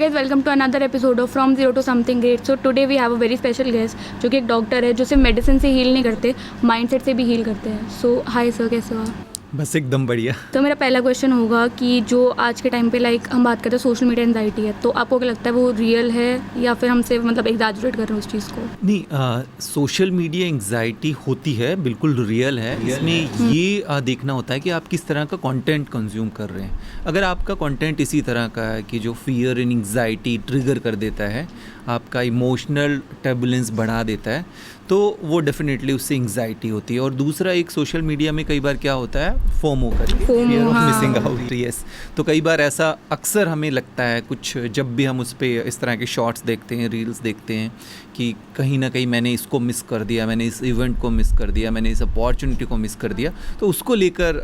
Hi guys, welcome to another episode of from zero to something great. So today we have a very special guest जो कि एक doctor है जो सिर्फ medicine से heal नहीं करते, माइंडसेट से भी हील करते हैं। सो हाय सर, कैसे हो आप? बस एकदम बढ़िया। तो मेरा पहला क्वेश्चन होगा कि जो आज के टाइम पे हम बात करते हैं सोशल मीडिया एंजाइटी है, तो आपको क्या लगता है वो रियल है या फिर हमसे एग्जैजरेट कर रहे हैं उस चीज़ को? नहीं, सोशल मीडिया एंग्जाइटी होती है, बिल्कुल रियल है। इसमें ये देखना होता है कि आप किस तरह का कंटेंट कंज्यूम कर रहे हैं। अगर आपका कंटेंट इसी तरह का है कि जो फियर एंड एंग्जाइटी ट्रिगर कर देता है, आपका इमोशनल टर्बुलेंस बढ़ा देता है, तो वो डेफिनेटली उससे एंग्जाइटी होती है। और दूसरा, एक सोशल मीडिया में कई बार क्या होता है, फोमो करके, fear of missing out. Yes, तो कई बार ऐसा अक्सर हमें लगता है कुछ, जब भी हम उस पर इस तरह के शॉर्ट्स देखते हैं, रील्स देखते हैं, कि कहीं ना कहीं मैंने इसको मिस कर दिया, मैंने इस इवेंट को मिस कर दिया, मैंने इस अपॉर्चुनिटी को मिस कर दिया, तो उसको लेकर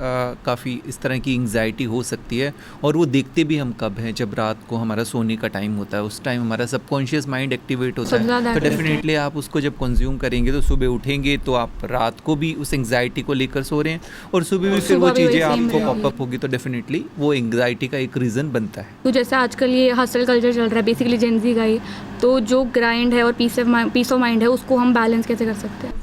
काफ़ी इस तरह की एंग्जाइटी हो सकती है। और वो देखते भी हम कब हैं, जब रात को हमारा सोने का टाइम होता है, उस टाइम हमारा सबकॉन्शियस माइंड एक्टिवेट होता है। तो डेफिनेटली आप उसको जब कंज्यूम करेंगे तो सुबह उठेंगे तो आप रात को भी उस एंग्जाइटी को लेकर सो रहे हैं, और सुबह भी फिर वो चीज़ें आपको पॉपअप होगी, तो डेफिनेटली वो एंग्जाइटी का एक रीज़न बनता है। तो जैसे आजकल ये हसल कल्चर चल रहा है, बेसिकली जेनजी का ही, तो जो ग्राइंड है और पीस ऑफ माइंड है, उसको हम बैलेंस कैसे कर सकते हैं?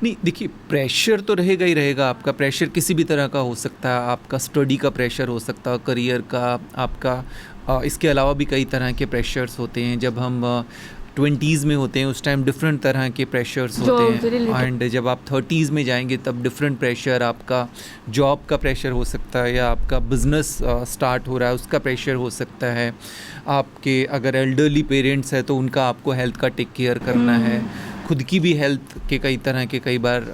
नहीं, देखिए, प्रेशर तो रहेगा ही रहेगा। आपका प्रेशर किसी भी तरह का हो सकता है, आपका स्टडी का प्रेशर हो सकता है, करियर का, आपका इसके अलावा भी कई तरह के प्रेशर्स होते हैं। जब हम 20s में होते हैं उस टाइम डिफरेंट तरह के प्रेशर्स होते हैं, एंड जब आप 30s में जाएंगे तब डिफरेंट प्रेशर, आपका जॉब का प्रेशर हो सकता है, या आपका बिजनेस स्टार्ट हो रहा है उसका प्रेशर हो सकता है। आपके अगर एल्डरली पेरेंट्स हैं तो उनका आपको हेल्थ का टेक केयर करना है, खुद की भी हेल्थ के कई तरह के कई बार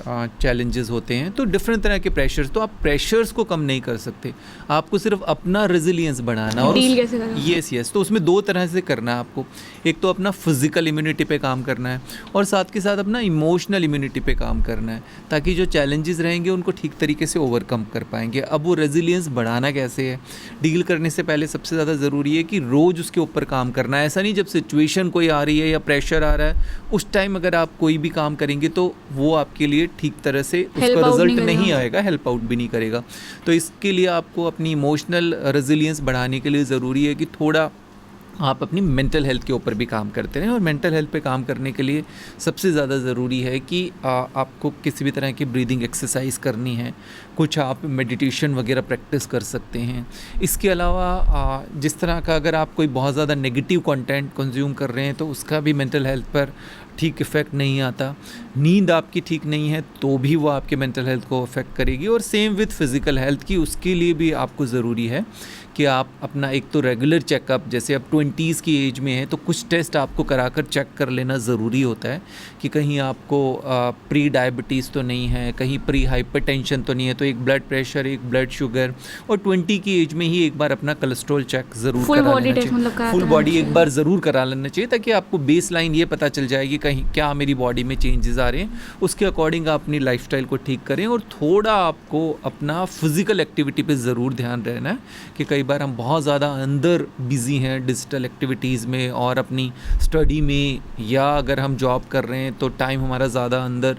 चैलेंजेस होते हैं, तो डिफरेंट तरह के प्रेशर्स। तो आप प्रेशर्स को कम नहीं कर सकते, आपको सिर्फ अपना रेजिलियंस बढ़ाना। और यस, तो उसमें दो तरह से करना है आपको। एक तो अपना फिजिकल इम्यूनिटी पे काम करना है, और साथ के साथ अपना इमोशनल इम्यूनिटी पे काम करना है, ताकि जो चैलेंजेस रहेंगे उनको ठीक तरीके से ओवरकम कर पाएंगे। अब वो रेजिलियंस बढ़ाना कैसे है, डील करने से पहले सबसे ज़्यादा ज़रूरी है कि रोज़ उसके ऊपर काम करना है। ऐसा नहीं जब सिचुएशन कोई आ रही है या प्रेशर आ रहा है उस टाइम अगर आप कोई भी काम करेंगे तो वो आपके लिए ठीक तरह से उसका रिजल्ट नहीं आएगा, हेल्प आउट भी नहीं करेगा। तो इसके लिए आपको अपनी इमोशनल रेजिलियंस बढ़ाने के लिए ज़रूरी है कि थोड़ा आप अपनी मेंटल हेल्थ के ऊपर भी काम करते रहें। और मेंटल हेल्थ पे काम करने के लिए सबसे ज़्यादा ज़रूरी है कि आपको किसी भी तरह की ब्रीदिंग एक्सरसाइज करनी है, कुछ आप मेडिटेशन वगैरह प्रैक्टिस कर सकते हैं। इसके अलावा जिस तरह का अगर आप कोई बहुत ज़्यादा नेगेटिव कंटेंट कंज्यूम कर रहे हैं तो उसका भी मेंटल हेल्थ पर ठीक इफ़ेक्ट नहीं आता। नींद आपकी ठीक नहीं है तो भी वो आपके मेंटल हेल्थ को अफेक्ट करेगी। और सेम विथ फिज़िकल हेल्थ की, उसके लिए भी आपको ज़रूरी है कि आप अपना एक तो रेगुलर चेकअप, जैसे अब 20s की एज में है तो कुछ टेस्ट आपको कराकर चेक कर लेना ज़रूरी होता है कि कहीं आपको प्री डायबिटीज़ तो नहीं है, कहीं प्री हाइपरटेंशन तो नहीं है। तो एक ब्लड प्रेशर, एक ब्लड शुगर, और 20 की एज में ही एक बार अपना कोलेस्ट्रॉल चेक ज़रूर करा लेना चाहिए। फुल बॉडी एक बार ज़रूर करा लेना चाहिए, ताकि आपको बेस लाइन ये पता चल जाएगी कहीं क्या मेरी बॉडी में चेंजेस आ रहे हैं। उसके अकॉर्डिंग आप अपनी लाइफस्टाइल को ठीक करें, और थोड़ा आपको अपना फिज़िकल एक्टिविटी पे ज़रूर ध्यान रहना है कि कई बार हम बहुत ज़्यादा अंदर बिज़ी हैं डिजिटल एक्टिविटीज़ में और अपनी स्टडी में, या अगर हम जॉब कर रहे हैं तो टाइम हमारा ज़्यादा अंदर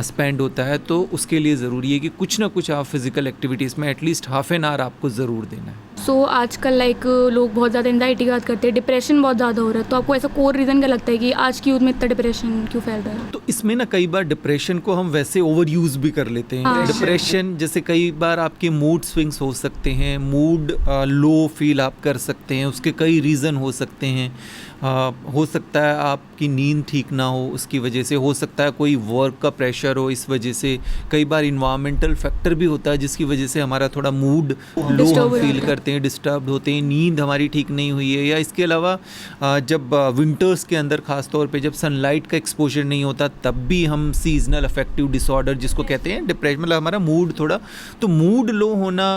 स्पेंड होता है। तो उसके लिए ज़रूरी है कि कुछ ना कुछ आप फिज़िकल एक्टिविटीज़ में एटलीस्ट हाफ एन आवर आपको ज़रूर देना है। सो आजकल लोग बहुत ज़्यादा एंजाइटी की बात करते हैं, डिप्रेशन बहुत ज़्यादा हो रहा है, तो आपको ऐसा कोर रीज़न क्या लगता है कि आज की यूथ में इतना डिप्रेशन क्यों फैल रहा है? तो इसमें ना कई बार डिप्रेशन को हम वैसे ओवर यूज़ भी कर लेते हैं। डिप्रेशन जैसे कई बार आपके मूड स्विंग्स हो सकते हैं, मूड लो फील आप कर सकते हैं, उसके कई रीज़न हो सकते हैं। हो सकता है आपकी नींद ठीक ना हो, उसकी वजह से हो सकता है कोई वर्क का प्रेशर हो, इस वजह से कई बार इन्वायरमेंटल फैक्टर भी होता है जिसकी वजह से हमारा थोड़ा मूड लो हम फील करते हैं, डिस्टर्ब होते हैं, नींद हमारी ठीक नहीं हुई है। या इसके अलावा जब विंटर्स के अंदर ख़ास तौर पे जब सनलाइट का एक्सपोजर नहीं होता तब भी हम सीजनल अफेक्टिव डिसऑर्डर जिसको कहते हैं डिप्रेशन, मतलब हमारा मूड थोड़ा, तो मूड लो होना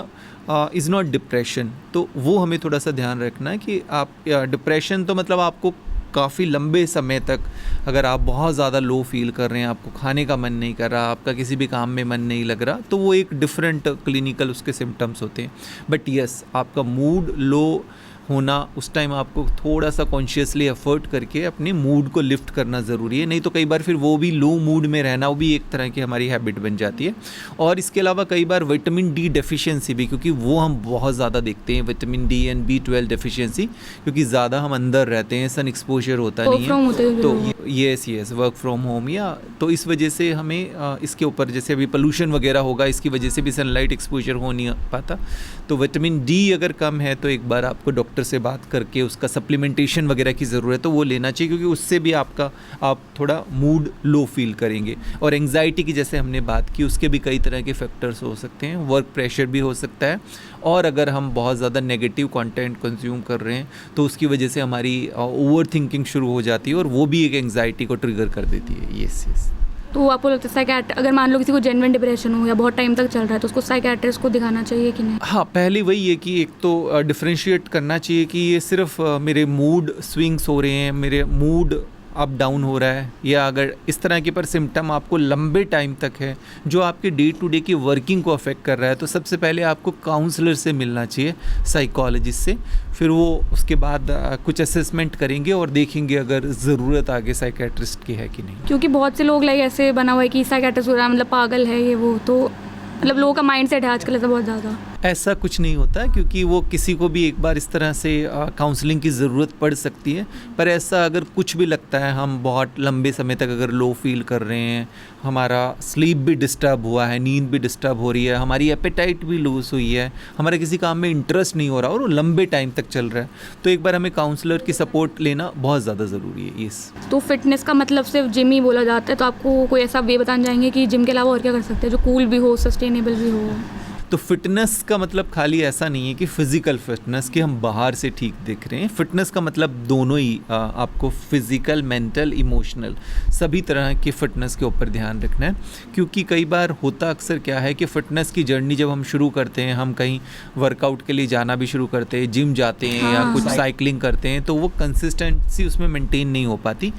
इज़ नॉट डिप्रेशन। तो वो हमें थोड़ा सा ध्यान रखना है कि आप डिप्रेशन तो मतलब आपको काफ़ी लंबे समय तक अगर आप बहुत ज़्यादा लो फील कर रहे हैं, आपको खाने का मन नहीं कर रहा, आपका किसी भी काम में मन नहीं लग रहा, तो वो एक डिफरेंट क्लिनिकल उसके सिम्टम्स होते हैं। बट यस, आपका मूड लो होना, उस टाइम आपको थोड़ा सा कॉन्शियसली एफर्ट करके अपने मूड को लिफ्ट करना ज़रूरी है, नहीं तो कई बार फिर वो भी लो मूड में रहना वो भी एक तरह की हमारी हैबिट बन जाती है। और इसके अलावा कई बार विटामिन डी डेफिशिएंसी भी, क्योंकि वो हम बहुत ज़्यादा देखते हैं, vitamin D and B12 deficiency, क्योंकि ज़्यादा हम अंदर रहते हैं, सन एक्सपोजर होता नहीं है, तो यस वर्क फ्रॉम होम, या तो इस वजह से हमें इसके ऊपर जैसे अभी पोल्यूशन वगैरह होगा, इसकी वजह से भी सनलाइट एक्सपोजर हो नहीं पाता। तो विटामिन डी अगर कम है तो एक बार आपको डॉक्टर से बात करके उसका सप्लीमेंटेशन वगैरह की ज़रूरत है, वो लेना चाहिए, क्योंकि उससे भी आप थोड़ा मूड लो फील करेंगे। और एंग्जाइटी की जैसे हमने बात की, उसके भी कई तरह के फैक्टर्स हो सकते हैं, वर्क प्रेशर भी हो सकता है, और अगर हम बहुत ज़्यादा नेगेटिव कंटेंट कंज्यूम कर रहे हैं तो उसकी वजह से हमारी ओवर थिंकिंग शुरू हो जाती है, और वो भी एक एंग्जाइटी को ट्रिगर कर देती है। यस। तो आपको लगता है साइकेट अगर मान लो किसी को जेन्युइन डिप्रेशन हो या बहुत टाइम तक चल रहा है तो उसको साइकेट्रिस्ट को दिखाना चाहिए कि नहीं? हाँ, पहले वही है कि एक तो डिफ्रेंशिएट करना चाहिए कि ये सिर्फ मेरे मूड स्विंग्स हो रहे हैं, मेरे मूड अप डाउन हो रहा है, या अगर इस तरह के पर सिम्टम आपको लंबे टाइम तक है जो आपके डे टू डे की वर्किंग को अफेक्ट कर रहा है, तो सबसे पहले आपको काउंसलर से मिलना चाहिए, साइकोलॉजिस्ट से। फिर वो उसके बाद कुछ असेसमेंट करेंगे और देखेंगे अगर ज़रूरत आगे साइकेट्रिस्ट की है कि नहीं। क्योंकि बहुत से लोग लाइक ऐसे बना हुआ है कि साइकेट्रिस्ट हो रहा है मतलब पागल है ये वो, तो मतलब लोगों का माइंड सेट है आजकल ऐसा बहुत ज़्यादा। ऐसा कुछ नहीं होता, क्योंकि वो किसी को भी एक बार इस तरह से काउंसलिंग की ज़रूरत पड़ सकती है, पर ऐसा अगर कुछ भी लगता है, हम बहुत लंबे समय तक अगर लो फील कर रहे हैं, हमारा स्लीप भी डिस्टर्ब हुआ है, नींद भी डिस्टर्ब हो रही है, हमारी एपेटाइट भी लूज़ हुई है, हमारा किसी काम में इंटरेस्ट नहीं हो रहा और वो लंबे टाइम तक चल रहा है, तो एक बार हमें काउंसलर की सपोर्ट लेना बहुत ज़्यादा ज़रूरी है। यस। तो फिटनेस का मतलब सिर्फ जिम ही बोला जाता है, तो आपको कोई ऐसा वे बताना चाहेंगे कि जिम के अलावा और क्या कर सकते हैं जो कूल भी हो, सस्टेनेबल भी हो? तो फिटनेस का मतलब खाली ऐसा नहीं है कि फिज़िकल फिटनेस कि हम बाहर से ठीक दिख रहे हैं। फिटनेस का मतलब दोनों ही, आपको फिज़िकल, मेंटल, इमोशनल सभी तरह की फ़िटनेस के ऊपर ध्यान रखना है, क्योंकि कई बार होता अक्सर क्या है कि फ़िटनेस की जर्नी जब हम शुरू करते हैं, हम कहीं वर्कआउट के लिए जाना भी शुरू करते हैं, जिम जाते हैं या कुछ साइकिलिंग करते हैं, तो वो कंसिस्टेंसी उसमें मेंटेन नहीं हो पाती।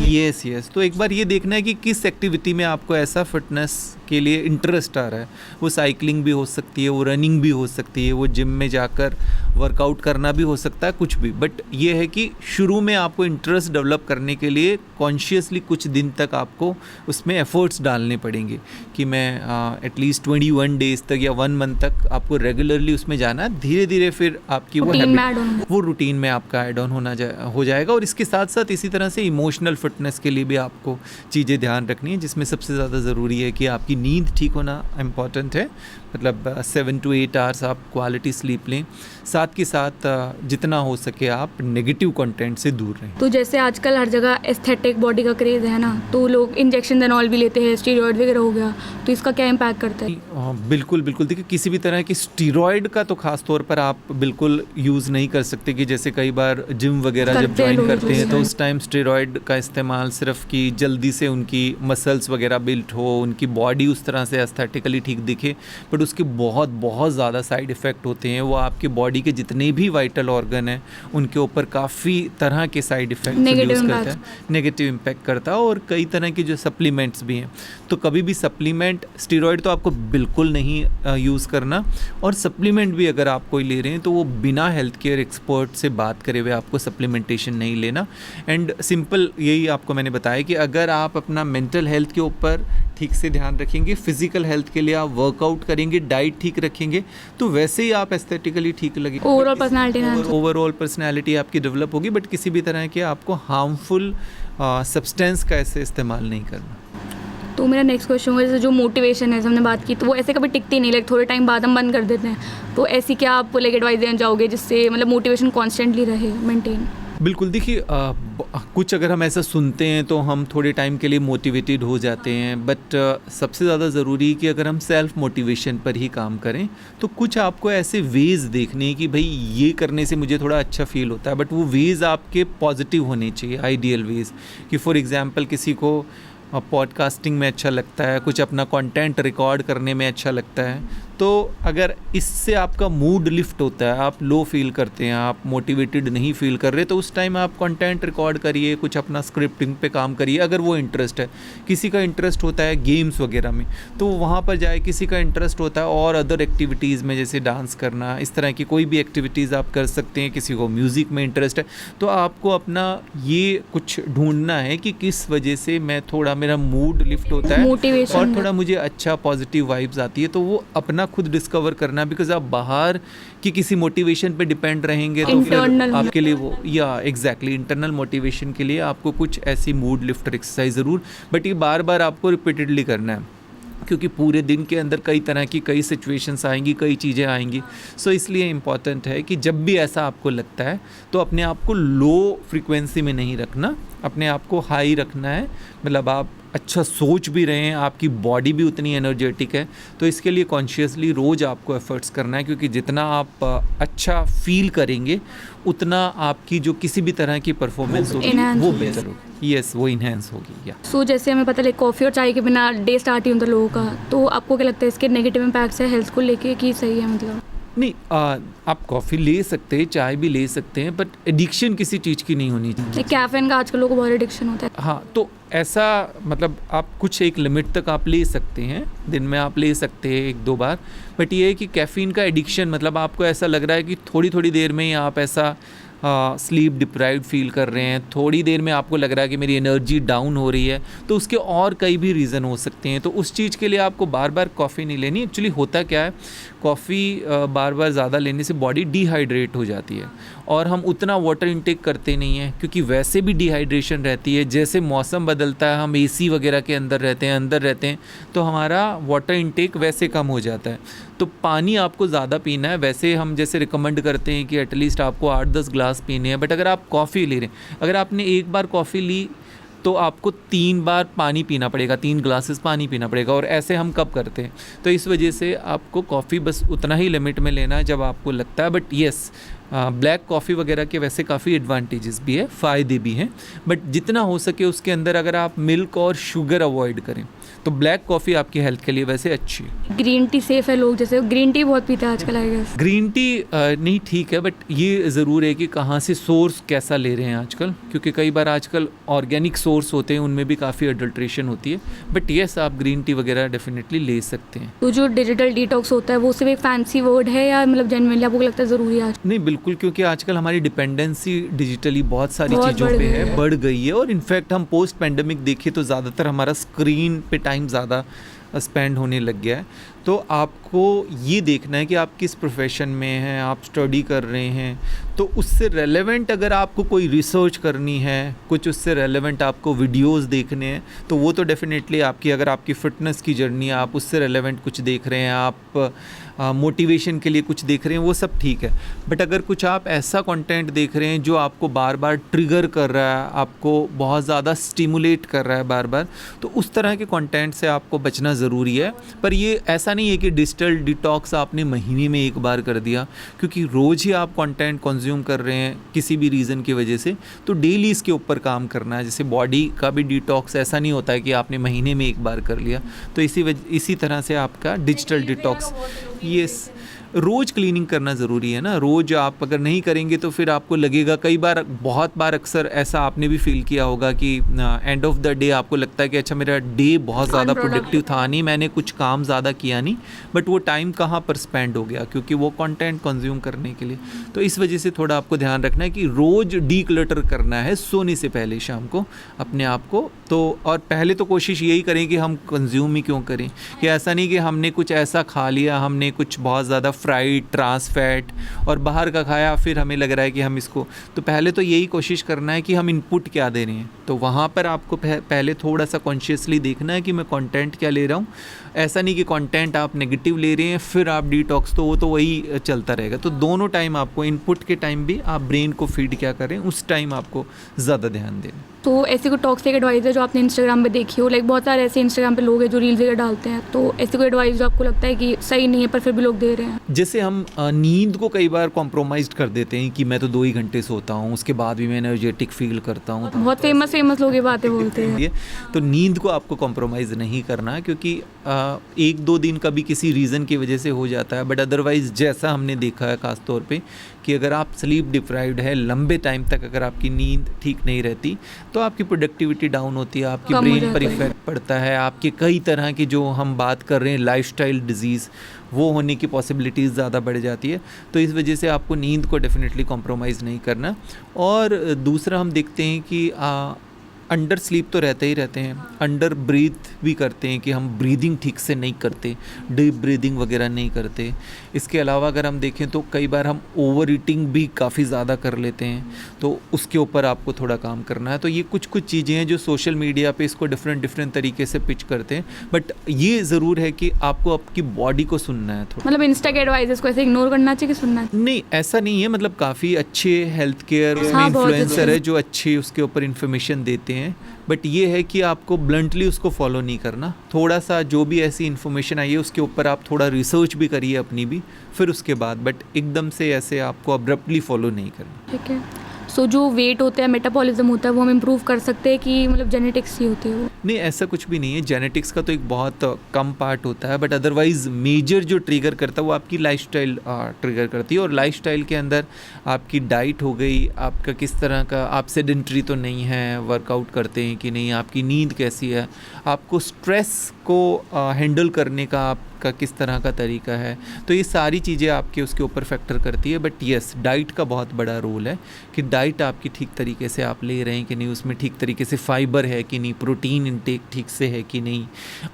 यस। तो एक बार ये देखना है कि किस एक्टिविटी में आपको ऐसा फिटनेस के लिए इंटरेस्ट आ रहा है। वो साइकिलिंग भी हो सकती है, वो रनिंग भी हो सकती है, वो जिम में जाकर वर्कआउट करना भी हो सकता है, कुछ भी। बट ये है कि शुरू में आपको इंटरेस्ट डेवलप करने के लिए कॉन्शियसली कुछ दिन तक आपको उसमें एफर्ट्स डालने पड़ेंगे कि मैं एटलीस्ट 21 डेज़ तक या 1 मंथ तक आपको रेगुलरली उसमें जाना है। धीरे धीरे फिर आपकी वो रूटीन में आपका ऐड ऑन हो जाएगा। और इसके साथ साथ इसी तरह से इमोशनल फिटनेस के लिए भी आपको चीज़ें ध्यान रखनी है, जिसमें सबसे ज़्यादा ज़रूरी है कि आपकी नींद ठीक होना इम्पॉर्टेंट है, मतलब 7 to 8 आवर्स आप क्वालिटी स्लीप लें, साथ के साथ जितना हो सके आप नेगेटिव कंटेंट से दूर रहें। तो जैसे आजकल हर जगह एस्थेटिक बॉडी का क्रेज़ है ना, तो लोग इंजेक्शन एंड ऑल भी लेते हैं, स्टीरॉयड वगैरह हो गया, तो इसका क्या इम्पैक्ट करता है? बिल्कुल देखिए, किसी भी तरह की स्टीरॉयड का तो खास तौर पर आप बिल्कुल यूज़ नहीं कर सकते, कि जैसे कई बार जिम वगैरह जब ज्वाइन करते हैं तो उस टाइम स्टीरॉयड का इस्तेमाल सिर्फ कि जल्दी से उनकी मसल्स वगैरह बिल्ड हो, उनकी बॉडी उस तरह से एस्थेटिकली ठीक दिखे, बट उसके बहुत ज़्यादा साइड इफ़ेक्ट होते हैं। वो आपके बॉडी के जितने भी वाइटल ऑर्गन हैं उनके ऊपर काफ़ी तरह के साइड इफ़ेक्ट प्रोड्यूस करता है, नेगेटिव इम्पैक्ट करता है। और कई तरह के जो सप्लीमेंट्स भी हैं, तो कभी भी सप्लीमेंट, स्टीरॉयड तो आपको बिल्कुल नहीं यूज़ करना, और सप्लीमेंट भी अगर आप कोई ले रहे हैं तो वो बिना हेल्थ केयर एक्सपर्ट से बात करे हुए आपको सप्लीमेंटेशन नहीं लेना। एंड सिंपल यही आपको मैंने बताया कि अगर आप अपना मेंटल हेल्थ के ऊपर ठीक से ध्यान रखेंगे, फिजिकल हेल्थ के लिए आप वर्कआउट करेंगे, डाइट ठीक रखेंगे, तो वैसे ही आप एस्थेटिकली ठीक लगेंगे। ओवरऑल पर्सनैलिटी आपकी डेवलप होगी, बट किसी भी तरह के आपको हार्मफुल सब्सटेंस का ऐसे इस्तेमाल नहीं करना। तो मेरा नेक्स्ट क्वेश्चन है, जैसे जो मोटिवेशन है हमने बात की, तो वो ऐसे कभी टिकती नहीं, लाइक थोड़े टाइम बाद हम बंद कर देते हैं, तो ऐसी क्या आप लाइक एडवाइस देना चाहोगे जिससे मतलब मोटिवेशन कॉन्स्टेंटली रहे, मेंटेन? बिल्कुल देखिए, कुछ अगर हम ऐसा सुनते हैं तो हम थोड़े टाइम के लिए मोटिवेटेड हो जाते हैं, बट सबसे ज़्यादा ज़रूरी कि अगर हम सेल्फ मोटिवेशन पर ही काम करें तो कुछ आपको ऐसे वेज़ देखने हैं कि भाई ये करने से मुझे थोड़ा अच्छा फील होता है, बट वो वेज़ आपके पॉजिटिव होने चाहिए, आइडियल वेज़। कि फॉर एग्ज़ाम्पल किसी को पॉडकास्टिंग में अच्छा लगता है, कुछ अपना कंटेंट रिकॉर्ड करने में अच्छा लगता है, तो अगर इससे आपका मूड लिफ्ट होता है, आप लो फील करते हैं, आप मोटिवेटेड नहीं फील कर रहे, तो उस टाइम आप कंटेंट रिकॉर्ड करिए, कुछ अपना स्क्रिप्टिंग पे काम करिए अगर वो इंटरेस्ट है। किसी का इंटरेस्ट होता है गेम्स वगैरह में तो वहाँ पर जाए, किसी का इंटरेस्ट होता है और अदर एक्टिविटीज़ में जैसे डांस करना, इस तरह की कोई भी एक्टिविटीज़ आप कर सकते हैं। किसी को म्यूज़िक में इंटरेस्ट है तो आपको अपना ये कुछ ढूंढना है कि किस वजह से मैं थोड़ा मेरा मूड लिफ्ट होता है Motivation और थोड़ा मुझे अच्छा पॉजिटिव वाइब्स आती है, तो वो अपना खुद डिस्कवर करना। बिकॉज आप बाहर की किसी मोटिवेशन पे डिपेंड रहेंगे तो फिर Internal आपके लिए वो या एग्जैक्टली इंटरनल मोटिवेशन के लिए आपको कुछ ऐसी मूड लिफ्टर एक्सरसाइज ज़रूर, बट ये बार बार आपको रिपीटेडली करना है क्योंकि पूरे दिन के अंदर कई तरह की कई सिचुएशंस आएंगी, कई चीज़ें आएंगी। सो इसलिए इम्पॉर्टेंट है कि जब भी ऐसा आपको लगता है तो अपने आप को लो फ्रीक्वेंसी में नहीं रखना, अपने आप को हाई रखना है। मतलब आप अच्छा सोच भी रहे हैं, आपकी बॉडी भी उतनी एनर्जेटिक है, तो इसके लिए कॉन्शियसली रोज़ आपको एफर्ट्स करना है क्योंकि जितना आप अच्छा फील करेंगे उतना आपकी जो किसी भी तरह की परफॉर्मेंस होगी वो बेहतर होगी। यस, वो इन्हेंस होगी। या सो जैसे हमें पता है कॉफ़ी और चाय के बिना डे स्टार्ट ही होता है लोगों का, तो आपको क्या लगता है इसके नेगेटिव इम्पैक्ट्स है हेल्थ को लेके कि सही है? मतलब नहीं, आप कॉफ़ी ले सकते हैं, चाय भी ले सकते हैं, बट एडिक्शन किसी चीज़ की नहीं होनी चाहिए। कैफीन का आजकल लोगों को बहुत एडिक्शन होता है। हाँ, तो ऐसा मतलब आप कुछ एक लिमिट तक आप ले सकते हैं, दिन में आप ले सकते हैं 1-2 बार, बट ये है कि कैफ़ीन का एडिक्शन मतलब आपको ऐसा लग रहा है कि थोड़ी थोड़ी देर में ही आप ऐसा स्लीप डिप्राइव्ड फील कर रहे हैं, थोड़ी देर में आपको लग रहा है कि मेरी एनर्जी डाउन हो रही है, तो उसके और कई भी रीज़न हो सकते हैं। तो उस चीज़ के लिए आपको बार बार कॉफ़ी नहीं लेनी। एक्चुअली होता क्या है, कॉफ़ी बार बार ज़्यादा लेने से बॉडी डिहाइड्रेट हो जाती है और हम उतना वाटर इंटेक करते नहीं हैं क्योंकि वैसे भी डिहाइड्रेशन रहती है। जैसे मौसम बदलता है, हम एसी वगैरह के अंदर रहते हैं तो हमारा वाटर इंटेक वैसे कम हो जाता है। तो पानी आपको ज़्यादा पीना है। वैसे हम जैसे रिकमेंड करते हैं कि एटलीस्ट आपको 8-10 ग्लास पीने हैं, बट अगर आप कॉफ़ी ले रहे हैं, अगर आपने एक बार कॉफ़ी ली तो आपको 3 बार पानी पीना पड़ेगा, 3 ग्लासेस पानी पीना पड़ेगा। और ऐसे हम कब करते हैं? तो इस वजह से आपको कॉफ़ी बस उतना ही लिमिट में लेना है जब आपको लगता है। बट येस, ब्लैक कॉफ़ी वगैरह के वैसे काफ़ी एडवांटेजेस भी है, फ़ायदे भी हैं, बट जितना हो सके उसके अंदर अगर आप मिल्क और शुगर अवॉइड करें तो ब्लैक कॉफ़ी आपकी हेल्थ के लिए वैसे अच्छी है। ग्रीन टी सेफ है? लोग जैसे ग्रीन टी बहुत पीते हैं आजकल, आई गेस। ग्रीन टी नहीं ठीक है, बट ये ज़रूर है कि कहाँ से सोर्स कैसा ले रहे हैं आजकल, क्योंकि कई बार आजकल ऑर्गेनिक सोर्स होते हैं, उनमें भी काफ़ी अडल्ट्रेशन होती है। बट येस, आप ग्रीन टी वगैरह डेफिनेटली ले सकते हैं। तो जो डिजिटल डिटॉक्स होता है वो सिर्फ एक फैंसी वर्ड है या मतलब जेन्युइनली आपको लगता है ज़रूरी है आज? नहीं, बिल्कुल, क्योंकि आजकल हमारी डिपेंडेंसी डिजिटली बहुत सारी बहुत चीज़ों बढ़ पे गई है, है। बढ़ गई है। और इनफैक्ट हम पोस्ट पैंडमिक देखें तो ज़्यादातर हमारा स्क्रीन पे टाइम ज़्यादा स्पेंड होने लग गया है। तो आपको ये देखना है कि आप किस प्रोफेशन में हैं, आप स्टडी कर रहे हैं, तो उससे रेलेवेंट अगर आपको कोई रिसर्च करनी है, कुछ उससे रेलेवेंट आपको वीडियोस देखने हैं, तो वो तो डेफिनेटली आपकी, अगर आपकी फ़िटनेस की जर्नी है, आप उससे रेलेवेंट कुछ देख रहे हैं, आप मोटिवेशन के लिए कुछ देख रहे हैं, वो सब ठीक है। बट अगर कुछ आप ऐसा कंटेंट देख रहे हैं जो आपको बार बार ट्रिगर कर रहा है, आपको बहुत ज़्यादा स्टिमुलेट कर रहा है बार बार, तो उस तरह के कंटेंट से आपको बचना ज़रूरी है। पर ये ऐसा नहीं है कि डिजिटल डिटॉक्स आपने महीने में एक बार कर दिया, क्योंकि रोज़ ही आप कंटेंट कंज्यूम कर रहे हैं किसी भी रीज़न की वजह से, तो डेली इसके ऊपर काम करना है। जैसे बॉडी का भी डिटॉक्स ऐसा नहीं होता है कि आपने महीने में एक बार कर लिया, तो इसी तरह से आपका डिजिटल डिटॉक्स यस रोज़ क्लीनिंग करना ज़रूरी है ना। रोज़ आप अगर नहीं करेंगे तो फिर आपको लगेगा, कई बार बहुत बार अक्सर ऐसा आपने भी फील किया होगा कि एंड ऑफ द डे आपको लगता है कि अच्छा मेरा डे बहुत ज़्यादा प्रोडक्टिव था नहीं, मैंने कुछ काम ज़्यादा किया नहीं, बट वो टाइम कहाँ पर स्पेंड हो गया, क्योंकि वो कंटेंट कंज्यूम करने के लिए। तो इस वजह से थोड़ा आपको ध्यान रखना है कि रोज़ डीक्लटर करना है सोने से पहले शाम को अपने आप को। तो और पहले तो कोशिश यही करें कि हम कंज्यूम ही क्यों करें, कि ऐसा नहीं कि हमने कुछ ऐसा खा लिया, हमने कुछ बहुत ज़्यादा फ्राइड, ट्रांस फैट और बाहर का खाया, फिर हमें लग रहा है कि हम इसको, तो पहले तो यही कोशिश करना है कि हम इनपुट क्या दे रहे हैं। तो वहाँ पर आपको पहले थोड़ा सा कॉन्शियसली देखना है कि मैं कंटेंट क्या ले रहा हूँ। ऐसा नहीं कि कंटेंट आप नेगेटिव ले रहे हैं फिर आप डिटॉक्स, तो वो तो वही चलता रहेगा। तो दोनों टाइम आपको, इनपुट के टाइम भी आप ब्रेन को फीड क्या करें, उस टाइम आपको ज़्यादा ध्यान देना। तो ऐसी कोई टॉक्सिक एडवाइस है जो आपने इंस्टाग्राम पे देखी हो? लाइक बहुत सारे ऐसे इंस्टाग्राम पे लोग हैं जो रील्स वगैरह डालते हैं, तो ऐसी कोई एडवाइस जो आपको लगता है कि सही नहीं है पर फिर भी लोग दे रहे हैं? जैसे हम नींद को कई बार कॉम्प्रोमाइज़ कर देते हैं कि मैं तो 2 ही घंटे सोता हूँ, उसके बाद भी मैं एनर्जेटिक फील करता हूँ। बहुत फेमस लोग ये बातें बोलते हैं। तो नींद को आपको कॉम्प्रोमाइज़ नहीं करना, क्योंकि एक दो दिन का भी किसी रीज़न की वजह से हो जाता है, बट अदरवाइज़ जैसा हमने देखा है ख़ास तौर पे कि अगर आप स्लीप डिप्राइव्ड है लंबे टाइम तक, अगर आपकी नींद ठीक नहीं रहती तो आपकी प्रोडक्टिविटी डाउन होती है, आपकी कम हो ब्रेन पर जाता है। इफेक्ट पड़ता है, आपके कई तरह की जो हम बात कर रहे हैं लाइफस्टाइल डिजीज़ वो होने की पॉसिबिलिटीज़ ज़्यादा बढ़ जाती है। तो इस वजह से आपको नींद को डेफिनेटली कॉम्प्रोमाइज़ नहीं करना। और दूसरा हम देखते हैं कि अंडर स्लीप तो रहते ही रहते हैं, अंडर ब्रीथ भी करते हैं कि हम ब्रीदिंग ठीक से नहीं करते, डीप ब्रीदिंग वगैरह नहीं करते। इसके अलावा अगर हम देखें तो कई बार हम ओवर ईटिंग भी काफ़ी ज़्यादा कर लेते हैं, तो उसके ऊपर आपको थोड़ा काम करना है। तो ये कुछ चीज़ें हैं जो सोशल मीडिया पे इसको डिफरेंट तरीके से पिच करते हैं, बट ये ज़रूर है कि आपको आपकी बॉडी को सुनना है थोड़ा। मतलब इंस्टा के एडवाइजेस को ऐसे इग्नोर करना चाहिए कि सुनना चाहिए? नहीं, ऐसा नहीं है, मतलब काफ़ी अच्छे हेल्थ केयर उसमें हाँ, बहुत इन्फ्लुएंसर अच्छे। है जो अच्छे उसके ऊपर इन्फॉर्मेशन देते हैं, बट ये है कि आपको ब्लंटली उसको फॉलो नहीं करना। थोड़ा सा जो भी ऐसी इन्फॉर्मेशन आई है उसके ऊपर आप थोड़ा रिसर्च भी करिए अपनी भी, फिर उसके बाद, बट एकदम से ऐसे आपको अब्रप्टली फॉलो नहीं करना। ठीक है। सो जो वेट होता है, मेटाबॉलिज्म होता है, वो हम इम्प्रूव कर सकते हैं कि मतलब जेनेटिक्स ही होती है वो? नहीं, ऐसा कुछ भी नहीं है, जेनेटिक्स का तो एक बहुत कम पार्ट होता है, बट अदरवाइज मेजर जो ट्रिगर करता है वो आपकी लाइफस्टाइल ट्रिगर करती है। और लाइफस्टाइल के अंदर आपकी डाइट हो गई, आपका किस तरह का, आप सेडेंटरी तो नहीं है, वर्कआउट करते हैं कि नहीं, आपकी नींद कैसी है, आपको स्ट्रेस को हैंडल करने का आपका किस तरह का तरीका है, तो ये सारी चीज़ें आपके उसके ऊपर फैक्टर करती है। बट यस, डाइट का बहुत बड़ा रोल है कि डाइट आपकी ठीक तरीके से आप ले रहे हैं कि नहीं, उसमें ठीक तरीके से फाइबर है कि नहीं, प्रोटीन इंटेक ठीक से है कि नहीं,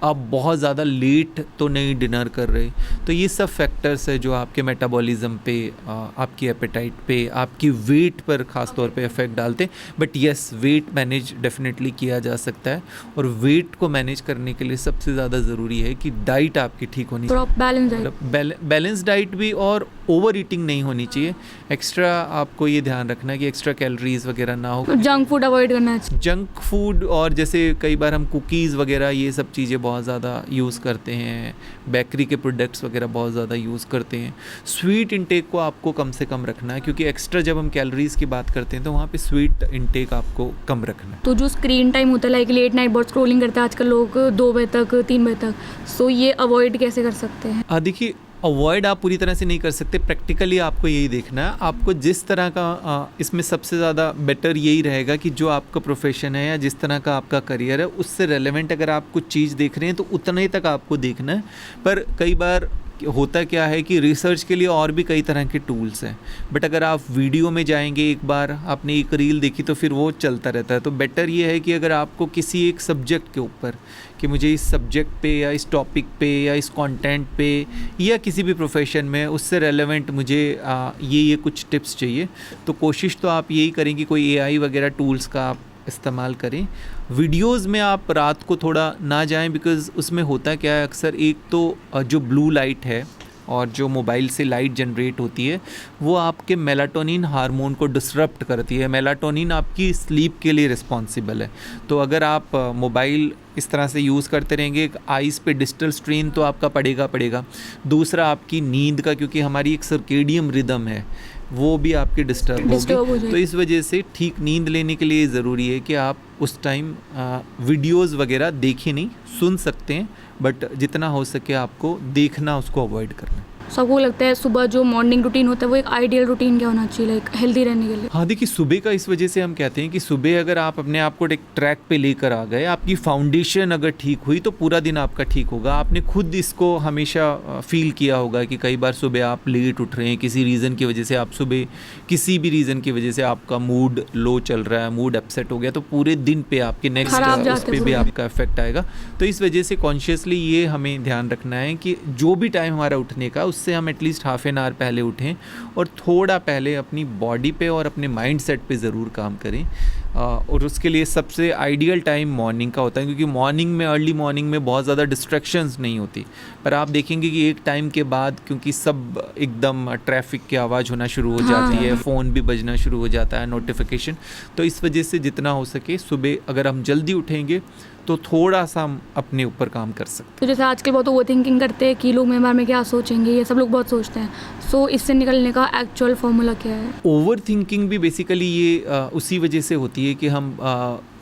आप बहुत ज़्यादा लेट तो नहीं डिनर कर रहे। तो ये सब फैक्टर्स है जो आपके मेटाबॉलिज्म पे, आपकी एपेटाइट पे, आपकी वेट पर ख़ास तौर पे इफेक्ट डालते हैं। But yes, weight manage definitely किया जा सकता है, और वेट को मैनेज करने के लिए सबसे ज़्यादा ज़रूरी है कि डाइट आपकी ठीक होनी चाहिए, बैलेंस डाइट। बैलेंस डाइट भी, और ओवर ईटिंग नहीं होनी चाहिए। एक्स्ट्रा आपको ये ध्यान रखना है कि एक्स्ट्रा कैलोरीज वगैरह ना हो, जंक फूड अवॉइड करना चाहिए। जंक फूड, और जैसे कई बार हम कुकीज़ वगैरह ये सब चीज़ें बहुत ज़्यादा यूज़ करते हैं, बेकरी के प्रोडक्ट्स वगैरह बहुत ज़्यादा यूज़ करते हैं। स्वीट इंटेक को आपको कम से कम रखना है, क्योंकि एक्स्ट्रा जब हम कैलोरीज़ की बात करते हैं तो वहाँ पे स्वीट इंटेक आपको कम रखना है। तो जो स्क्रीन टाइम होता है, लाइक लेट नाइट बहुत स्क्रॉलिंग करते हैं आजकल लोग, 2 बजे तक, 3 बजे तक, सो ये अवॉइड कैसे कर सकते हैं? देखिए, अवॉइड आप पूरी तरह से नहीं कर सकते, प्रैक्टिकली आपको यही देखना है। आपको जिस तरह का इसमें सबसे ज़्यादा बेटर यही रहेगा कि जो आपका प्रोफेशन है या जिस तरह का आपका करियर है उससे रेलेवेंट अगर आप कुछ चीज़ देख रहे हैं तो उतना ही तक आपको देखना है। पर कई बार होता क्या है कि रिसर्च के लिए और भी कई तरह के टूल्स हैं, बट अगर आप वीडियो में जाएंगे, एक बार आपने एक रील देखी तो फिर वो चलता रहता है। तो बेटर ये है कि अगर आपको किसी एक सब्जेक्ट के ऊपर, कि मुझे इस सब्जेक्ट पे या इस टॉपिक पे या इस कंटेंट पे या किसी भी प्रोफेशन में उससे रेलेवेंट मुझे ये कुछ टिप्स चाहिए, तो कोशिश तो आप यही करें कि कोई AI वगैरह टूल्स का आप इस्तेमाल करें। वीडियोस में आप रात को थोड़ा ना जाएं, बिकॉज़ उसमें होता क्या है, अक्सर एक तो जो ब्लू लाइट है और जो मोबाइल से लाइट जनरेट होती है वो आपके मेलाटोनिन हार्मोन को डिसरप्ट करती है। मेलाटोनिन आपकी स्लीप के लिए रिस्पॉन्सिबल है। तो अगर आप मोबाइल इस तरह से यूज़ करते रहेंगे, आइज़ पे डिजिटल स्ट्रेन तो आपका पड़ेगा। दूसरा आपकी नींद का, क्योंकि हमारी एक सर्केडियम रिदम है, वो भी आपकी डिस्टर्ब होगी। तो इस वजह से ठीक नींद लेने के लिए ज़रूरी है कि आप उस टाइम वीडियोस वगैरह देखें नहीं, सुन सकते हैं, बट जितना हो सके आपको देखना, उसको अवॉइड करना। सबको लगता है सुबह जो मॉर्निंग रूटीन होता है वो एक आइडियल रूटीन क्या होना चाहिए, लाइक हेल्दी रहने के लिए? हाँ, देखिए, सुबह का इस वजह से हम कहते हैं कि सुबह अगर आप अपने आप को एक ट्रैक पे लेकर आ गए, आपकी फाउंडेशन अगर ठीक हुई तो पूरा दिन आपका ठीक होगा। आपने खुद इसको हमेशा फील किया होगा कि कई बार सुबह आप लेट उठ रहे हैं किसी रीज़न की वजह से, आप सुबह किसी भी रीज़न की वजह से आपका मूड लो चल रहा है, मूड अपसेट हो गया, तो पूरे दिन पे आपके नेक्स्ट उस पर भी आपका इफेक्ट आएगा। तो इस वजह से कॉन्शियसली ये हमें ध्यान रखना है कि जो भी टाइम हमारा उठने का, उससे हम एटलीस्ट हाफ एन आवर पहले उठें और थोड़ा पहले अपनी बॉडी पे और अपने माइंड सेट पे ज़रूर काम करें। और उसके लिए सबसे आइडियल टाइम मॉर्निंग का होता है, क्योंकि मॉर्निंग में, अर्ली मॉर्निंग में बहुत ज़्यादा डिस्ट्रैक्शंस नहीं होती। पर आप देखेंगे कि एक टाइम के बाद, क्योंकि सब एकदम ट्रैफिक की आवाज़ होना शुरू हो जाती है, फ़ोन भी बजना शुरू हो जाता है, नोटिफिकेशन, तो इस वजह से जितना हो सके सुबह अगर हम जल्दी उठेंगे तो थोड़ा सा हम अपने ऊपर काम कर सकते। तो जैसे आजकल बहुत ओवर थिंकिंग करते हैं कि लोग मेरे बारे में क्या सोचेंगे, ये सब लोग बहुत सोचते हैं, सो इससे निकलने का एक्चुअल फॉर्मूला क्या है? ओवर थिंकिंग भी बेसिकली ये उसी वजह से होती है कि हम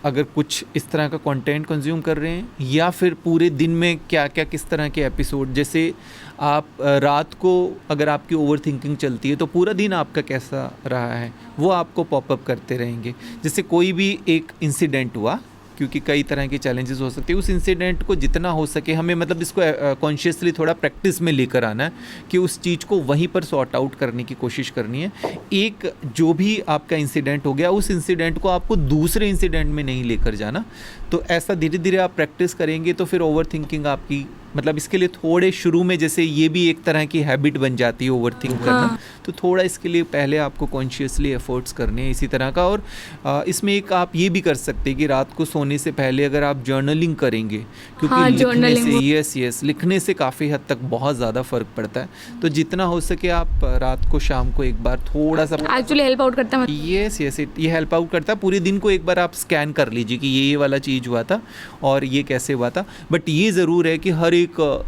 अगर कुछ इस तरह का कंटेंट कंज्यूम कर रहे हैं, या फिर पूरे दिन में क्या क्या किस तरह के एपिसोड, जैसे आप रात को अगर आपकी ओवर थिंकिंग चलती है तो पूरा दिन आपका कैसा रहा है वो आपको पॉपअप करते रहेंगे। जैसे कोई भी एक इंसिडेंट हुआ, क्योंकि कई तरह के चैलेंजेस हो सकते हैं, उस इंसिडेंट को जितना हो सके हमें मतलब इसको कॉन्शियसली थोड़ा प्रैक्टिस में लेकर आना है कि उस चीज़ को वहीं पर सॉर्ट आउट करने की कोशिश करनी है। एक जो भी आपका इंसिडेंट हो गया, उस इंसिडेंट को आपको दूसरे इंसिडेंट में नहीं लेकर जाना। तो ऐसा धीरे धीरे आप प्रैक्टिस करेंगे तो फिर ओवर थिंकिंग आपकी, मतलब इसके लिए थोड़े शुरू में जैसे ये भी एक तरह की हैबिट बन जाती है ओवर थिंक करना, तो थोड़ा इसके लिए पहले आपको कॉन्शियसली एफर्ट्स करने हैं इसी तरह का। और इसमें एक आप ये भी कर सकते हैं कि रात को सोने से पहले अगर आप जर्नलिंग करेंगे, क्योंकि लिखने से यस लिखने से काफ़ी हद तक बहुत ज़्यादा फ़र्क पड़ता है। तो जितना हो सके आप रात को शाम को एक बार थोड़ा सा एक्चुअली हेल्प आउट करता है। यस ये हेल्प आउट करता है। पूरे दिन को एक बार आप स्कैन कर लीजिए कि ये वाला चीज़ हुआ था और ये कैसे हुआ था। बट ये ज़रूर है कि हर एक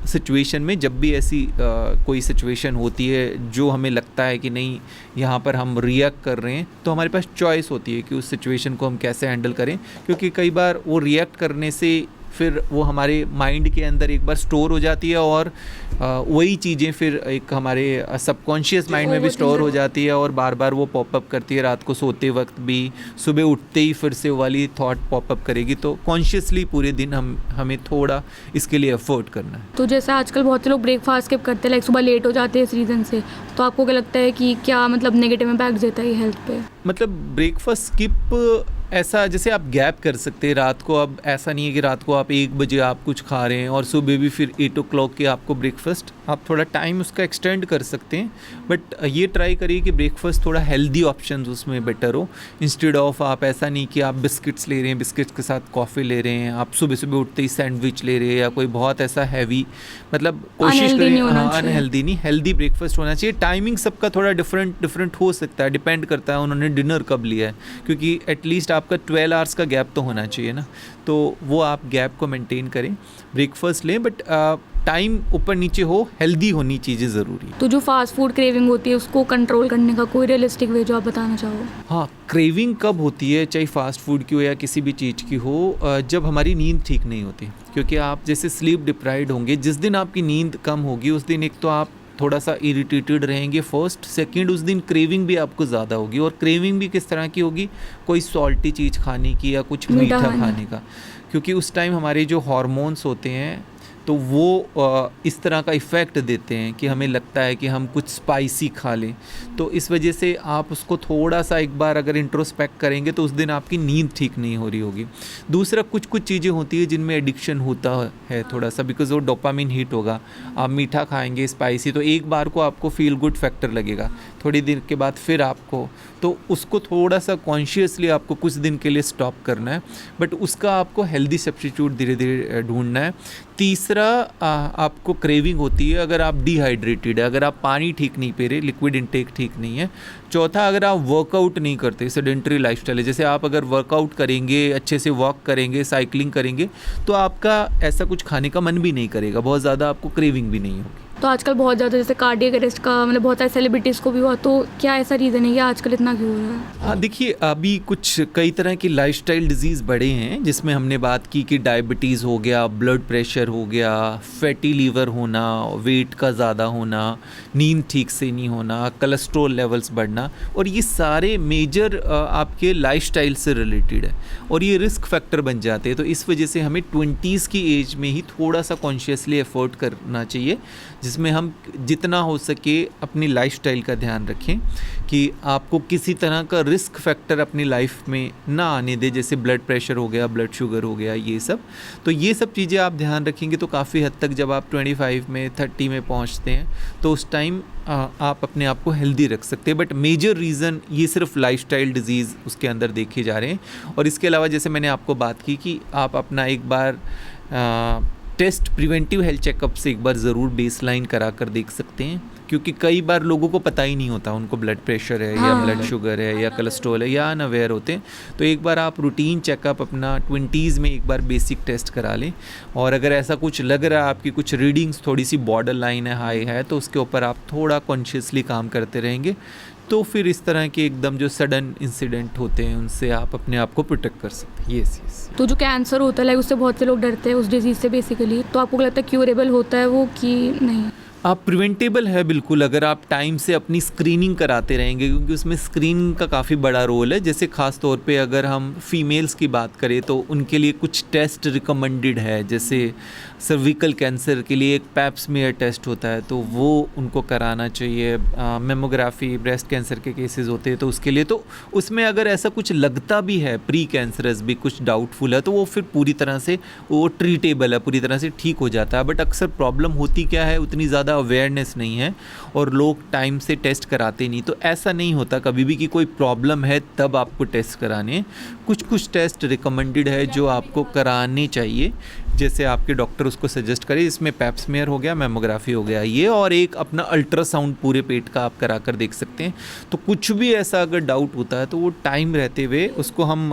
सिचुएशन में जब भी ऐसी कोई सिचुएशन होती है जो हमें लगता है कि नहीं यहाँ पर हम रिएक्ट कर रहे हैं, तो हमारे पास चॉइस होती है कि उस सिचुएशन को हम कैसे हैंडल करें। क्योंकि कई बार वो रिएक्ट करने से फिर वो हमारे माइंड के अंदर एक बार स्टोर हो जाती है और वही चीज़ें फिर एक हमारे सबकॉन्शियस माइंड में भी स्टोर हो जाती है और बार बार वो पॉपअप करती है। रात को सोते वक्त भी, सुबह उठते ही फिर से वाली थॉट पॉपअप करेगी। तो कॉन्शियसली पूरे दिन हमें थोड़ा इसके लिए एफर्ट करना है। तो जैसे आजकल बहुत से लोग ब्रेकफास्ट स्किप करते हैं, लाइक सुबह लेट हो जाते हैं इस रीज़न से, तो आपको क्या लगता है कि क्या मतलब नेगेटिव इम्पैक्ट देता है हेल्थ पे? मतलब ब्रेकफास्ट स्किप ऐसा जैसे आप गैप कर सकते हैं रात को। अब ऐसा नहीं है कि रात को आप 1 बजे आप कुछ खा रहे हैं और सुबह भी फिर 8 o'clock के आपको ब्रेकफास्ट, आप थोड़ा टाइम उसका एक्सटेंड कर सकते हैं। बट ये ट्राई करिए कि ब्रेकफास्ट थोड़ा हेल्दी ऑप्शंस उसमें बेटर हो, इंस्टेड ऑफ आप ऐसा नहीं कि आप बिस्किट्स ले रहे हैं, बिस्किट्स के साथ कॉफ़ी ले रहे हैं, आप सुबह सुबह उठते ही सैंडविच ले रहे हैं या कोई बहुत ऐसा हैवी, मतलब कोशिश करें अनहेल्दी नहीं, हेल्दी ब्रेकफास्ट होना चाहिए। टाइमिंग सबका थोड़ा डिफरेंट हो सकता है, डिपेंड करता है उन्होंने डिनर कब लिया है, क्योंकि एटलीस्ट आपका 12 आवर्स का गैप तो होना चाहिए ना, तो वो आप गैप को मेंटेन करें, ब्रेकफास्ट लें, बट टाइम ऊपर नीचे हो, हेल्दी होनी चीज़ें ज़रूरी है। तो जो फास्ट फूड क्रेविंग होती है उसको कंट्रोल करने का कोई रियलिस्टिक वे जो आप बताना चाहो? हाँ, क्रेविंग कब होती है, चाहे फास्ट फूड की हो या किसी भी चीज़ की हो, जब हमारी नींद ठीक नहीं होती। क्योंकि आप जैसे स्लीप डिप्राइव्ड होंगे, जिस दिन आपकी नींद कम होगी उस दिन एक तो आप थोड़ा सा इरिटेटेड रहेंगे फर्स्ट, सेकंड उस दिन क्रेविंग भी आपको ज़्यादा होगी। और क्रेविंग भी किस तरह की होगी, कोई सॉल्टी चीज़ खाने की या कुछ मीठा खाने का, क्योंकि उस टाइम हमारे जो हार्मोन्स होते हैं तो वो इस तरह का इफ़ेक्ट देते हैं कि हमें लगता है कि हम कुछ स्पाइसी खा लें। तो इस वजह से आप उसको थोड़ा सा एक बार अगर इंट्रोस्पेक्ट करेंगे तो उस दिन आपकी नींद ठीक नहीं हो रही होगी। दूसरा, कुछ चीज़ें होती है जिनमें एडिक्शन होता है थोड़ा सा, बिकॉज वो डोपामिन हिट होगा। आप मीठा खाएंगे स्पाइसी तो एक बार को आपको फील गुड फैक्टर लगेगा, थोड़ी देर के बाद फिर आपको, तो उसको थोड़ा सा कॉन्शियसली आपको कुछ दिन के लिए स्टॉप करना है, बट उसका आपको हेल्दी सब्स्टिट्यूट धीरे धीरे ढूंढना है। तीसरा, आपको क्रेविंग होती है अगर आप डिहाइड्रेटेड है, अगर आप पानी ठीक नहीं पी रहे, लिक्विड इनटेक ठीक नहीं है। चौथा, अगर आप वर्कआउट नहीं करते, सेडेंटरी लाइफस्टाइल है, जैसे आप अगर वर्कआउट करेंगे, अच्छे से वॉक करेंगे, साइकिलिंग करेंगे, तो आपका ऐसा कुछ खाने का मन भी नहीं करेगा, बहुत ज़्यादा आपको क्रेविंग भी नहीं होगी। तो आजकल बहुत ज़्यादा जैसे कार्डियक अरेस्ट का मतलब बहुत सारे सेलिब्रिटीज़ को भी हुआ, तो क्या ऐसा रीज़न है कि आजकल इतना क्यों हो रहा है? हाँ, देखिए अभी कुछ कई तरह की लाइफस्टाइल डिजीज़ बढ़े हैं, जिसमें हमने बात की कि डायबिटीज़ हो गया, ब्लड प्रेशर हो गया, फैटी लीवर होना, वेट का ज़्यादा होना, नींद ठीक से नहीं होना, कोलेस्ट्रॉल लेवल्स बढ़ना, और ये सारे मेजर आपके लाइफस्टाइल से रिलेटेड है और ये रिस्क फैक्टर बन जाते हैं। तो इस वजह से हमें 20s की एज में ही थोड़ा सा कॉन्शियसली एफर्ट करना चाहिए, जिसमें हम जितना हो सके अपनी लाइफस्टाइल का ध्यान रखें कि आपको किसी तरह का रिस्क फैक्टर अपनी लाइफ में ना आने दे, जैसे ब्लड प्रेशर हो गया, ब्लड शुगर हो गया, ये सब। तो ये सब चीज़ें आप ध्यान रखेंगे तो काफ़ी हद तक जब आप 25 में 30 में पहुंचते हैं तो उस टाइम आप अपने आप को हेल्दी रख सकते हैं। बट मेजर रीज़न ये सिर्फ लाइफस्टाइल डिजीज़ उसके अंदर देखे जा रहे हैं। और इसके अलावा जैसे मैंने आपको बात की कि आप अपना एक बार टेस्ट प्रिवेंटिव हेल्थ चेकअप से एक बार ज़रूर बेसलाइन करा कर देख सकते हैं, क्योंकि कई बार लोगों को पता ही नहीं होता उनको ब्लड प्रेशर है या ब्लड शुगर है या कोलेस्ट्रॉल है, या अनअवेयर होते हैं। तो एक बार आप रूटीन चेकअप अपना 20s में एक बार बेसिक टेस्ट करा लें, और अगर ऐसा कुछ लग रहा है आपकी कुछ रीडिंग्स थोड़ी सी बॉर्डर लाइन है, हाई है, तो उसके ऊपर आप थोड़ा कॉन्शियसली काम करते रहेंगे तो फिर इस तरह के एकदम जो सडन इंसिडेंट होते हैं उनसे आप अपने आप को प्रोटेक्ट कर सकते हैं। यस। तो जो कैंसर होता है लाइक उससे बहुत से लोग डरते हैं उस डिजीज़ से बेसिकली, तो आपको लगता है क्यूरेबल होता है वो कि नहीं? आप प्रिवेंटेबल है बिल्कुल, अगर आप टाइम से अपनी स्क्रीनिंग कराते रहेंगे, क्योंकि उसमें स्क्रीनिंग का काफ़ी बड़ा रोल है। जैसे ख़ास तौर पे अगर हम फीमेल्स की बात करें तो उनके लिए कुछ टेस्ट रिकमेंडेड है। जैसे सर्विकल कैंसर के लिए एक पैप स्मीयर टेस्ट होता है, तो वो उनको कराना चाहिए। मेमोग्राफी, ब्रेस्ट कैंसर के केसेस होते हैं तो उसके लिए, तो उसमें अगर ऐसा कुछ लगता भी है प्री कैंसरस भी कुछ डाउटफुल है, तो वो फिर पूरी तरह से वो ट्रीटेबल है, पूरी तरह से ठीक हो जाता है। बट अक्सर प्रॉब्लम होती क्या है, उतनी ज़्यादा अवेयरनेस नहीं है और लोग टाइम से टेस्ट कराते नहीं। तो ऐसा नहीं होता कभी भी कि कोई प्रॉब्लम है तब आपको टेस्ट कराने, कुछ टेस्ट रिकमेंडेड है जो आपको कराने चाहिए, जैसे आपके डॉक्टर उसको सजेस्ट करें। इसमें पैप स्मीयर हो गया, मेमोग्राफी हो गया ये, और एक अपना अल्ट्रासाउंड पूरे पेट का आप करा कर देख सकते हैं। तो कुछ भी ऐसा अगर डाउट होता है तो वो टाइम रहते हुए उसको हम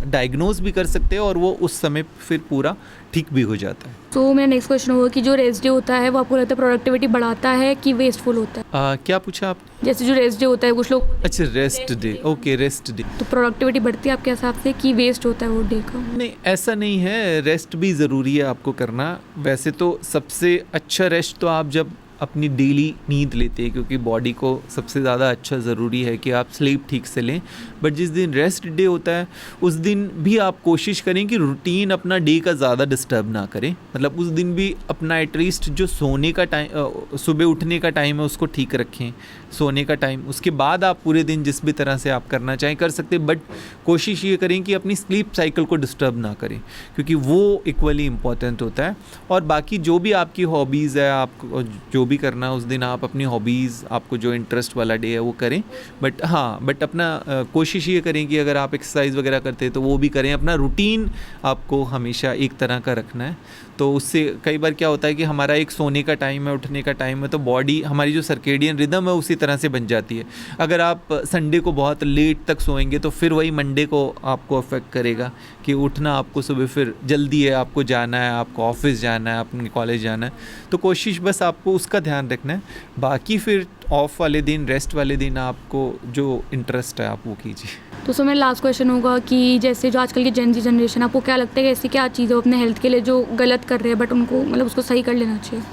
डायग्नोज भी कर सकते हैं और वो उस समय फिर पूरा ठीक भी हो जाता है। तो मेरा नेक्स्ट क्वेश्चन होगा कि जो रेस्ट डे होता है वो आपको लगता है प्रोडक्टिविटी बढ़ाता है कि वेस्टफुल होता है? क्या पूछा आप? जैसे जो रेस्ट डे होता है कुछ लोग, अच्छा rest day, okay rest day. तो प्रोडक्टिविटी बढ़ती है आपके हिसाब से कि वेस्ट होता है वो डे का? नहीं, ऐसा नहीं है, रेस्ट भी ज़रूरी है आपको करना। वैसे तो सबसे अच्छा रेस्ट तो आप जब अपनी डेली नींद लेते हैं, क्योंकि बॉडी को सबसे ज़्यादा अच्छा ज़रूरी है कि आप स्लीप ठीक से लें। बट जिस दिन रेस्ट डे होता है उस दिन भी आप कोशिश करें कि रूटीन अपना डे का ज़्यादा डिस्टर्ब ना करें। मतलब उस दिन भी अपना एटलीस्ट जो सोने का टाइम, सुबह उठने का टाइम है उसको ठीक रखें, सोने का टाइम। उसके बाद आप पूरे दिन जिस भी तरह से आप करना चाहें कर सकते हैं, बट कोशिश ये करें कि अपनी स्लीप साइकिल को डिस्टर्ब ना करें, क्योंकि वो इक्वली इम्पॉर्टेंट होता है। और बाकी जो भी आपकी हॉबीज़ है, आपको जो भी करना उस दिन आप अपनी हॉबीज़, आपको जो इंटरेस्ट वाला डे है वो करें। बट अपना कोशिश ये करें कि अगर आप एक्सरसाइज वगैरह करते हैं तो वो भी करें। अपना रूटीन आपको हमेशा एक तरह का रखना है। तो उससे कई बार क्या होता है कि हमारा एक सोने का टाइम है, उठने का टाइम है, तो बॉडी हमारी जो सर्केडियन रिदम है उसी तरह से बन जाती है। अगर आप संडे को बहुत लेट तक सोएंगे तो फिर वही मंडे को आपको अफेक्ट करेगा कि उठना आपको सुबह फिर जल्दी है, आपको जाना है, आपको ऑफिस जाना है, अपने कॉलेज जाना है। तो कोशिश बस आपको उसका ध्यान रखना है। बाकी फिर ऑफ वाले दिन, रेस्ट वाले दिन आपको जो इंटरेस्ट है आप वो कीजिए। तो सर मेरा लास्ट क्वेश्चन होगा कि जैसे जो आजकल की जेन जी जनरेशन, आपको क्या लगता है कि ऐसी क्या चीज़ है अपने हेल्थ के लिए जो गलत कर रहे हैं बट उनको मतलब उसको सही कर लेना चाहिए?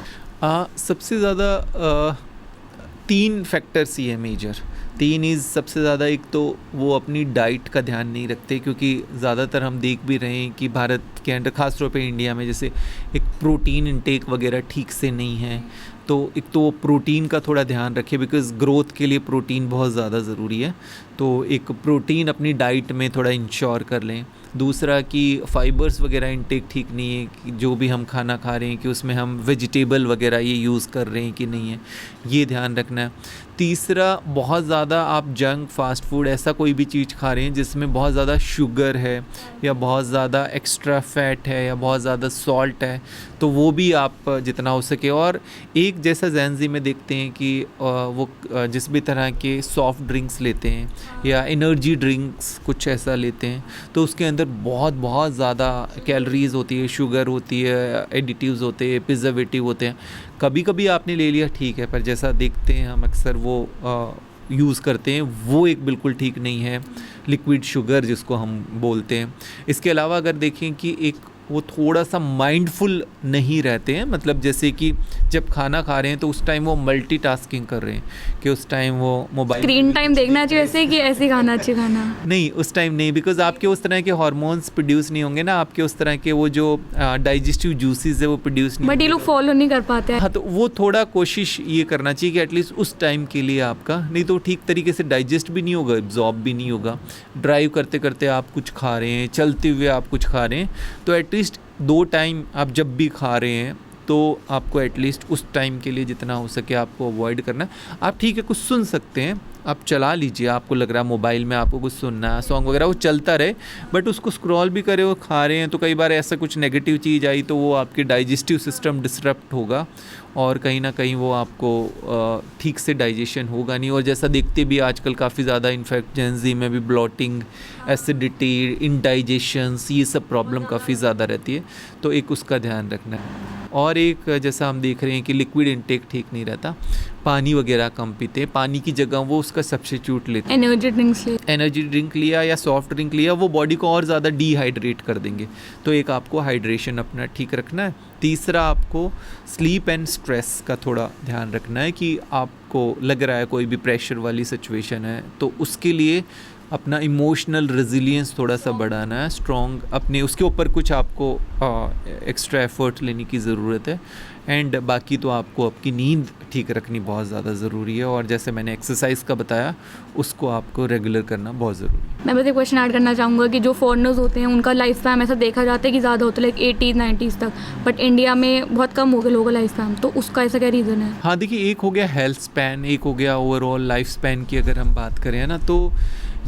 सबसे ज़्यादा 3 फैक्टर्स ही है मेजर। 3 सबसे ज़्यादा, एक तो वो अपनी डाइट का ध्यान नहीं रखते, क्योंकि ज़्यादातर हम देख भी रहे हैं कि भारत के अंदर, ख़ास तौर पे इंडिया में, जैसे एक प्रोटीन इंटेक वगैरह ठीक से नहीं है। तो एक तो वो प्रोटीन का थोड़ा ध्यान रखें, बिकॉज़ ग्रोथ के लिए प्रोटीन बहुत ज़्यादा ज़रूरी है। तो एक प्रोटीन अपनी डाइट में थोड़ा इंश्योर कर लें। दूसरा कि फाइबर्स वगैरह इंटेक ठीक नहीं है, कि जो भी हम खाना खा रहे हैं कि उसमें हम वेजिटेबल वगैरह ये यूज़ कर रहे हैं कि नहीं है, ये ध्यान रखना है। तीसरा, बहुत ज़्यादा आप जंक, फास्ट फूड, ऐसा कोई भी चीज़ खा रहे हैं जिसमें बहुत ज़्यादा शुगर है या बहुत ज़्यादा एक्स्ट्रा फैट है या बहुत ज़्यादा सॉल्ट है, तो वो भी आप जितना हो सके। और एक जैसा जैनजी में देखते हैं कि वो जिस भी तरह के सॉफ्ट ड्रिंक्स लेते हैं या एनर्जी ड्रिंक्स कुछ ऐसा लेते हैं, तो उसके अंदर बहुत ज़्यादा कैलोरीज होती है, शुगर होती है, एडिटिव्स होते हैं, प्रिजर्वेटिव होते हैं। कभी कभी आपने ले लिया ठीक है, पर जैसा देखते हैं हम अक्सर वो यूज़ करते हैं, वो एक बिल्कुल ठीक नहीं है। लिक्विड शुगर जिसको हम बोलते हैं। इसके अलावा अगर देखें कि एक वो थोड़ा सा माइंडफुल नहीं रहते हैं, मतलब जैसे कि जब खाना खा रहे हैं तो उस टाइम वो मल्टीटास्किंग कर रहे हैं कि उस टाइम वो मोबाइल, स्क्रीन टाइम देखना चाहिए ऐसे कि ऐसे खाना चाहिए खाना नहीं, उस टाइम नहीं, बिकॉज आपके उस तरह के हार्मोन्स प्रोड्यूस नहीं होंगे ना, आपके उस तरह के वो जो डाइजेस्टिव जूसेस है वो प्रोड्यूस नहीं, बट ये लोग फॉलो नहीं कर पाते हैं। हाँ, तो वो थोड़ा कोशिश ये करना चाहिए कि एटलीस्ट उस टाइम के लिए आपका, नहीं तो ठीक तरीके से डाइजेस्ट भी नहीं होगा, एब्जॉर्ब भी नहीं होगा। ड्राइव करते करते आप कुछ खा रहे हैं, चलते हुए आप कुछ खा रहे हैं, तो एटलीस्ट 2 टाइम आप जब भी खा रहे हैं तो आपको एटलीस्ट उस टाइम के लिए जितना हो सके आपको अवॉइड करना है। आप ठीक है कुछ सुन सकते हैं, आप चला लीजिए, आपको लग रहा है मोबाइल में आपको कुछ सुनना है, सॉन्ग वगैरह, वो चलता रहे, बट उसको स्क्रॉल भी करे, वो खा रहे हैं तो कई बार ऐसा कुछ नेगेटिव चीज़ आई तो वो आपके डाइजेस्टिव सिस्टम डिसरप्ट होगा और कहीं ना कहीं वो आपको ठीक से डाइजेशन होगा नहीं। और जैसा देखते भी आजकल काफ़ी ज़्यादा इन्फेक्ट जेनजी में भी ब्लॉटिंग, एसिडिटी, इंडाइजेशंस, ये सब प्रॉब्लम काफ़ी ज़्यादा रहती है, तो एक उसका ध्यान रखना है। और एक जैसा हम देख रहे हैं कि लिक्विड इंटेक ठीक नहीं रहता, पानी वगैरह कम पीते हैं, पानी की जगह वो उसका उसका सब्स्टिट्यूट लेते हैं। एनर्जी ड्रिंक्स ले एनर्जी ड्रिंक लिया या सॉफ्ट ड्रिंक लिया, वो बॉडी को और ज़्यादा डिहाइड्रेट कर देंगे। तो एक आपको हाइड्रेशन अपना ठीक रखना है। तीसरा आपको स्लीप एंड स्ट्रेस का थोड़ा ध्यान रखना है कि आपको लग रहा है कोई भी प्रेशर वाली सिचुएशन है तो उसके लिए अपना इमोशनल रेजिलियंस थोड़ा सा बढ़ाना है, स्ट्रॉन्ग अपने उसके ऊपर कुछ आपको एक्स्ट्रा एफर्ट लेने की ज़रूरत है। एंड बाकी तो आपको आपकी नींद ठीक रखनी बहुत ज़्यादा ज़रूरी है, और जैसे मैंने एक्सरसाइज का बताया उसको आपको रेगुलर करना बहुत ज़रूरी है। मैं बस एक क्वेश्चन ऐड करना चाहूँगा कि जो फॉरेनर्स होते हैं उनका लाइफ स्पैन ऐसा देखा जाता है कि ज़्यादा होता है, लाइक 80s-90s तक, बट इंडिया में बहुत कम हो गया लोगों का लाइफ स्पैन, तो उसका ऐसा क्या रीज़न है? हाँ देखिए, एक हो गया हेल्थ स्पैन, एक हो गया ओवरऑल लाइफ स्पैन की अगर हम बात करें ना, तो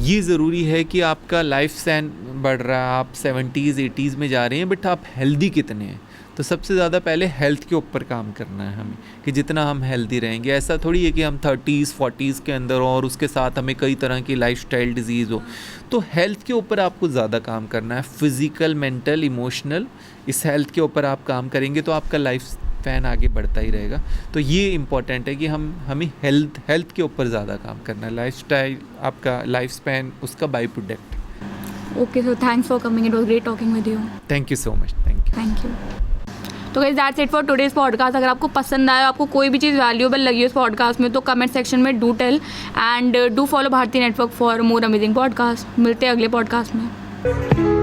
ये ज़रूरी है कि आपका लाइफ स्पैन बढ़ रहा है, आप 70s-80s में जा रहे हैं, बट आप हेल्दी कितने हैं। तो सबसे ज़्यादा पहले हेल्थ के ऊपर काम करना है हमें कि जितना हम हेल्दी रहेंगे। ऐसा थोड़ी है कि हम 30s-40s के अंदर और उसके साथ हमें कई तरह की लाइफस्टाइल डिजीज़ हो। तो हेल्थ के ऊपर आपको ज़्यादा काम करना है, फिज़िकल, मेंटल, इमोशनल, इस हेल्थ के ऊपर आप काम करेंगे तो आपका लाइफ स्पैन आगे बढ़ता ही रहेगा। तो ये इम्पॉर्टेंट है कि हमें हेल्थ के ऊपर ज़्यादा काम करना है। लाइफस्टाइल आपका लाइफ स्पैन उसका byproduct. Okay, so thanks for coming, it was great talking with you. Thank you so much. Thank you. तो guys that's it for today's podcast. अगर आपको पसंद आया, आपको कोई भी चीज़ वैल्यूएबल लगी हो इस पॉडकास्ट में, तो कमेंट सेक्शन में do tell and do follow Bharti network for more amazing podcast. मिलते हैं अगले पॉडकास्ट में।